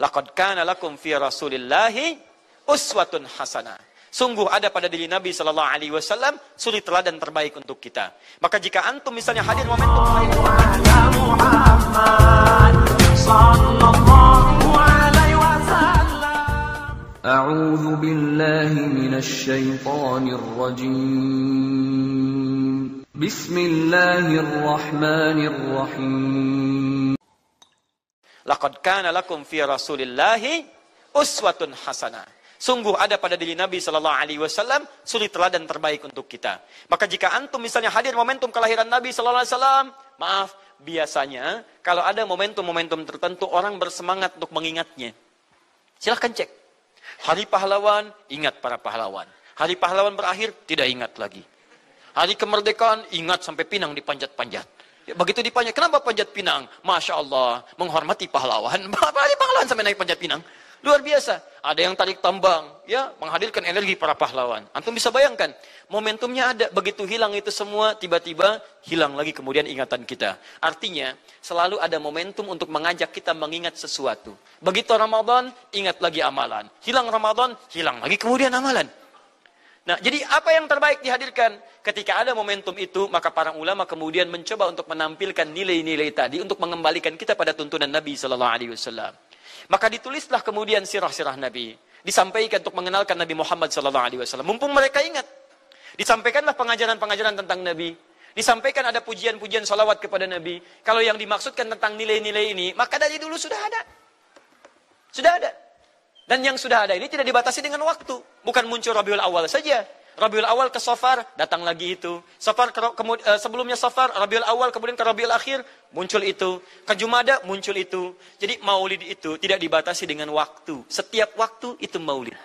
Laqad kana lakum fi Rasulillahi uswatun hasanah. Sungguh ada pada diri Nabi sallallahu alaihi wasallam suri teladan terbaik untuk kita. Maka jika antum misalnya hadir momentum A'udzu billahi minasy syaithanir rajim. Bismillahirrahmanirrahim. Laqad kana lakum fi Rasulillahi uswatun hasanah. Sungguh ada pada diri Nabi sallallahu alaihi wasallam suri teladan terbaik untuk kita. Maka jika antum misalnya hadir momentum kelahiran Nabi sallallahu alaihi wasallam, maaf, biasanya kalau ada momentum-momentum tertentu orang bersemangat untuk mengingatnya. Silahkan cek. Hari pahlawan, ingat para pahlawan. Hari pahlawan berakhir, tidak ingat lagi. Hari kemerdekaan, ingat sampai pinang dipanjat-panjat. Ya, begitu dipanjat, kenapa panjat pinang? Masya Allah, menghormati pahlawan. Hari pahlawan sampai naik panjat pinang. Luar biasa. Ada yang tarik tambang, ya, menghadirkan energi para pahlawan. Antum bisa bayangkan, momentumnya ada, begitu hilang itu semua, tiba-tiba hilang lagi kemudian ingatan kita. Artinya, selalu ada momentum untuk mengajak kita mengingat sesuatu. Begitu Ramadan, ingat lagi amalan. Hilang Ramadan, hilang lagi kemudian amalan. Nah, jadi apa yang terbaik dihadirkan? Ketika ada momentum itu, maka para ulama kemudian mencoba untuk menampilkan nilai-nilai tadi untuk mengembalikan kita pada tuntunan Nabi sallallahu alaihi wasallam. Maka ditulislah kemudian sirah-sirah Nabi. Disampaikan untuk mengenalkan Nabi Muhammad sallallahu alaihi wasallam. Mumpung mereka ingat. Disampaikanlah pengajaran-pengajaran tentang Nabi. Disampaikan ada pujian-pujian salawat kepada Nabi. Kalau yang dimaksudkan tentang nilai-nilai ini, maka dari dulu sudah ada. Sudah ada. Dan yang sudah ada ini tidak dibatasi dengan waktu. Bukan muncul Rabiul Awal saja. Rabiul Awal ke Safar, datang lagi itu. Safar sebelumnya Safar, Rabiul Awal, kemudian ke Rabiul Akhir, muncul itu. Ke Jumada, muncul itu. Jadi maulid itu tidak dibatasi dengan waktu. Setiap waktu itu maulid.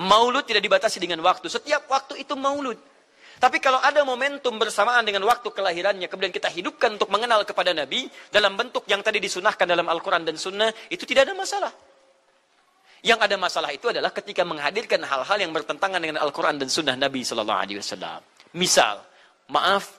Maulud tidak dibatasi dengan waktu. Setiap waktu itu maulud. Tapi kalau ada momentum bersamaan dengan waktu kelahirannya, kemudian kita hidupkan untuk mengenal kepada Nabi, dalam bentuk yang tadi disunahkan dalam Al-Quran dan Sunnah, itu tidak ada masalah. Yang ada masalah itu adalah ketika menghadirkan hal-hal yang bertentangan dengan Al-Quran dan Sunnah Nabi Sallallahu Alaihi Wasallam. Misal, maaf,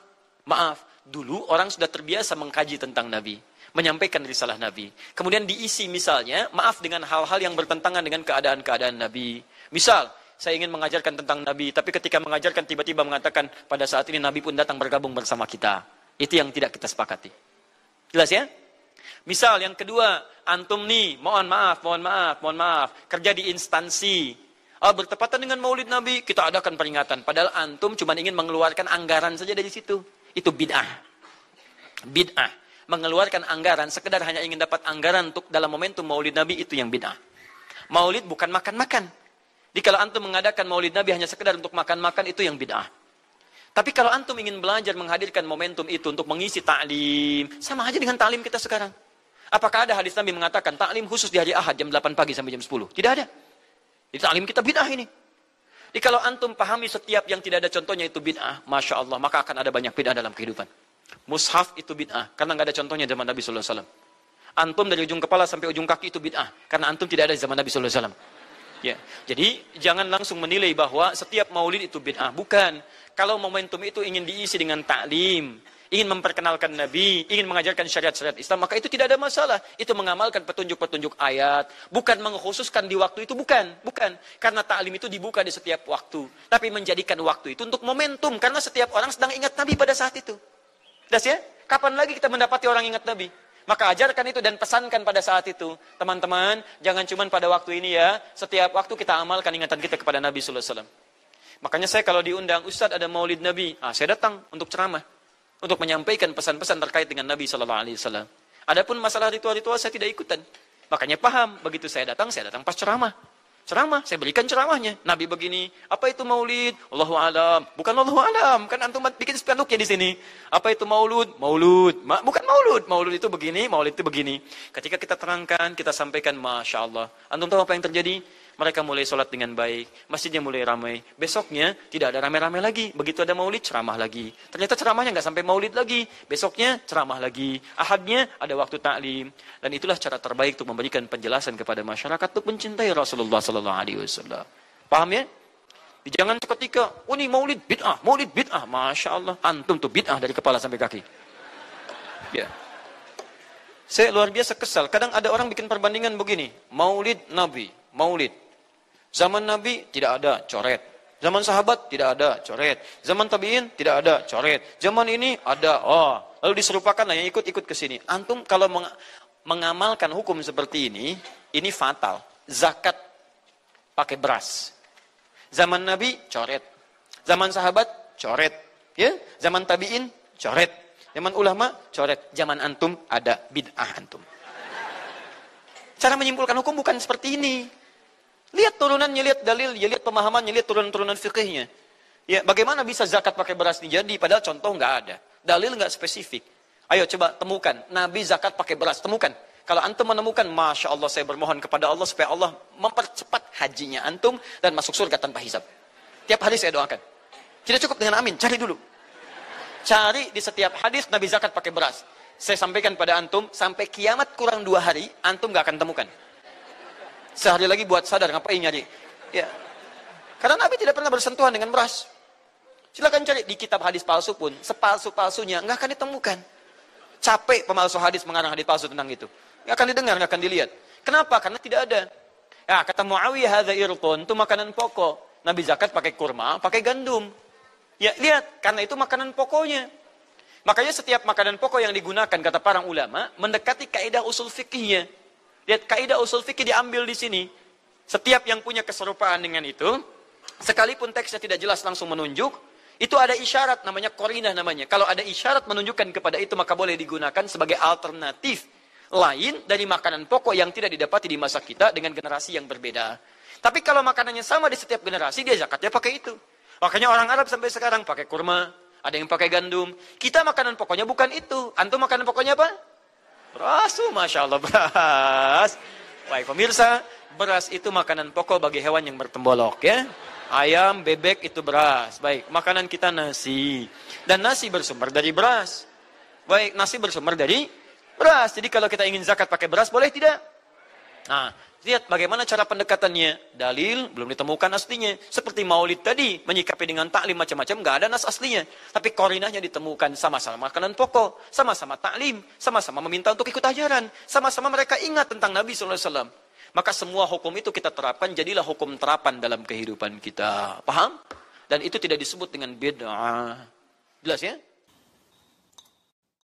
dulu orang sudah terbiasa mengkaji tentang Nabi, menyampaikan risalah Nabi. Kemudian diisi misalnya, maaf, dengan hal-hal yang bertentangan dengan keadaan-keadaan Nabi. Misal, saya ingin mengajarkan tentang Nabi, tapi ketika mengajarkan tiba-tiba mengatakan, pada saat ini Nabi pun datang bergabung bersama kita. Itu yang tidak kita sepakati. Jelas ya? Misal yang kedua, antum nih, mohon maaf, kerja di instansi. Bertepatan dengan Maulid Nabi, kita adakan peringatan. Padahal antum cuma ingin mengeluarkan anggaran saja dari situ. Itu bid'ah. Bid'ah. Mengeluarkan anggaran, sekedar hanya ingin dapat anggaran untuk dalam momentum Maulid Nabi, itu yang bid'ah. Maulid bukan makan-makan. Jadi kalau antum mengadakan Maulid Nabi hanya sekedar untuk makan-makan, itu yang bid'ah. Tapi kalau antum ingin belajar menghadirkan momentum itu untuk mengisi ta'lim, sama aja dengan ta'lim kita sekarang. Apakah ada hadis Nabi mengatakan ta'lim khusus di hari Ahad jam 8 pagi sampai jam 10? Tidak ada. Di ta'lim kita bid'ah ini. Jadi kalau antum pahami setiap yang tidak ada contohnya itu bid'ah, Masya Allah, maka akan ada banyak bid'ah dalam kehidupan. Mushaf itu bid'ah, karena nggak ada contohnya zaman Nabi SAW. Antum dari ujung kepala sampai ujung kaki itu bid'ah, karena antum tidak ada di zaman Nabi SAW. Ya. Jadi jangan langsung menilai bahwa setiap maulid itu bid'ah. Bukan. Kalau momentum itu ingin diisi dengan ta'lim, ingin memperkenalkan Nabi, ingin mengajarkan syariat-syariat Islam, maka itu tidak ada masalah. Itu mengamalkan petunjuk-petunjuk ayat. Bukan mengkhususkan di waktu itu, bukan. Karena ta'lim itu dibuka di setiap waktu. Tapi menjadikan waktu itu untuk momentum. Karena setiap orang sedang ingat Nabi pada saat itu. Jelas ya? Kapan lagi kita mendapati orang ingat Nabi? Maka ajarkan itu dan pesankan pada saat itu. Teman-teman, jangan cuma pada waktu ini ya. Setiap waktu kita amalkan ingatan kita kepada Nabi SAW. Makanya saya kalau diundang, Ustadz ada maulid Nabi, saya datang untuk ceramah, untuk menyampaikan pesan-pesan terkait dengan Nabi SAW. Adapun masalah ritual-ritual saya tidak ikutan. Makanya paham, begitu saya datang pas ceramah. Ceramah, saya berikan ceramahnya. Nabi begini, apa itu maulid? Allahu alam. Bukan Allahu alam, kan antum bikin spanduknya di sini. Apa itu maulud? Maulud. Bukan maulud. Maulud itu begini, maulid itu begini. Ketika kita terangkan, kita sampaikan, Masya Allah. Antum tahu apa yang terjadi? Mereka mulai sholat dengan baik, masjidnya mulai ramai. Besoknya tidak ada ramai-ramai lagi. Begitu ada maulid, ceramah lagi. Ternyata ceramahnya nggak sampai maulid lagi. Besoknya ceramah lagi. Ahadnya ada waktu taklim. Dan itulah cara terbaik untuk memberikan penjelasan kepada masyarakat untuk mencintai Rasulullah SAW. Paham ya? Jangan seketika, ini maulid bid'ah, Masya Allah. Antum tuh bid'ah dari kepala sampai kaki. Ya. Saya luar biasa kesal. Kadang ada orang bikin perbandingan begini. Maulid Nabi, maulid. Zaman Nabi tidak ada, coret. Zaman sahabat tidak ada, coret. Zaman tabi'in tidak ada, coret. Zaman ini ada, lalu diserupakan lah yang ikut-ikut ke sini. Antum kalau mengamalkan hukum seperti ini fatal. Zakat pakai beras. Zaman Nabi, coret. Zaman sahabat, coret. Ya, zaman tabi'in, coret. Zaman ulama, coret. Zaman antum, ada bid'ah antum. Cara menyimpulkan hukum bukan seperti ini. Lihat turunannya, lihat dalilnya, lihat pemahamannya, lihat turunan-turunan fikihnya. Ya, bagaimana bisa zakat pakai beras ini jadi? Padahal contoh nggak ada. Dalil nggak spesifik. Ayo coba temukan. Nabi zakat pakai beras. Temukan. Kalau antum menemukan, Masya Allah, saya bermohon kepada Allah supaya Allah mempercepat hajinya antum dan masuk surga tanpa hisab. Tiap hari saya doakan. Tidak cukup dengan amin, cari dulu. Cari di setiap hadis Nabi zakat pakai beras. Saya sampaikan pada antum, sampai kiamat kurang 2 hari, antum gak akan temukan. Sehari lagi buat sadar, ngapain nyari? Ya. Karena Nabi tidak pernah bersentuhan dengan beras. Silakan cari di kitab hadis palsu pun, sepalsu-palsunya gak akan ditemukan. Capek pemalsu hadis mengarang hadis palsu tentang itu. Gak akan didengar, gak akan dilihat. Kenapa? Karena tidak ada. Ya, kata Muawiyah, hadza irqun, itu makanan pokok. Nabi zakat pakai kurma, pakai gandum. Ya, lihat, karena itu makanan pokoknya. Makanya setiap makanan pokok yang digunakan, kata para ulama, mendekati kaidah usul fikihnya. Lihat, kaidah usul fikih diambil di sini. Setiap yang punya keserupaan dengan itu, sekalipun teksnya tidak jelas langsung menunjuk, itu ada isyarat, namanya qarinah namanya. Kalau ada isyarat menunjukkan kepada itu, maka boleh digunakan sebagai alternatif lain dari makanan pokok yang tidak didapati di masa kita dengan generasi yang berbeda. Tapi kalau makanannya sama di setiap generasi, dia zakatnya pakai itu. Makanya orang Arab sampai sekarang pakai kurma, ada yang pakai gandum. Kita makanan pokoknya bukan itu. Antum makanan pokoknya apa? Beras, Masya Allah, beras. Baik pemirsa, beras itu makanan pokok bagi hewan yang bertembolok ya. Ayam, bebek itu beras. Baik, makanan kita nasi. Dan nasi bersumber dari beras. Baik, nasi bersumber dari beras. Jadi kalau kita ingin zakat pakai beras, boleh tidak? Nah, lihat bagaimana cara pendekatannya. Dalil belum ditemukan aslinya. Seperti maulid tadi, menyikapi dengan taklim macam-macam, nggak ada nas aslinya. Tapi korinahnya ditemukan, sama-sama makanan pokok, sama-sama taklim, sama-sama meminta untuk ikut ajaran, sama-sama mereka ingat tentang Nabi SAW. Maka semua hukum itu kita terapkan, jadilah hukum terapan dalam kehidupan kita. Paham? Dan itu tidak disebut dengan bid'ah. Jelas ya?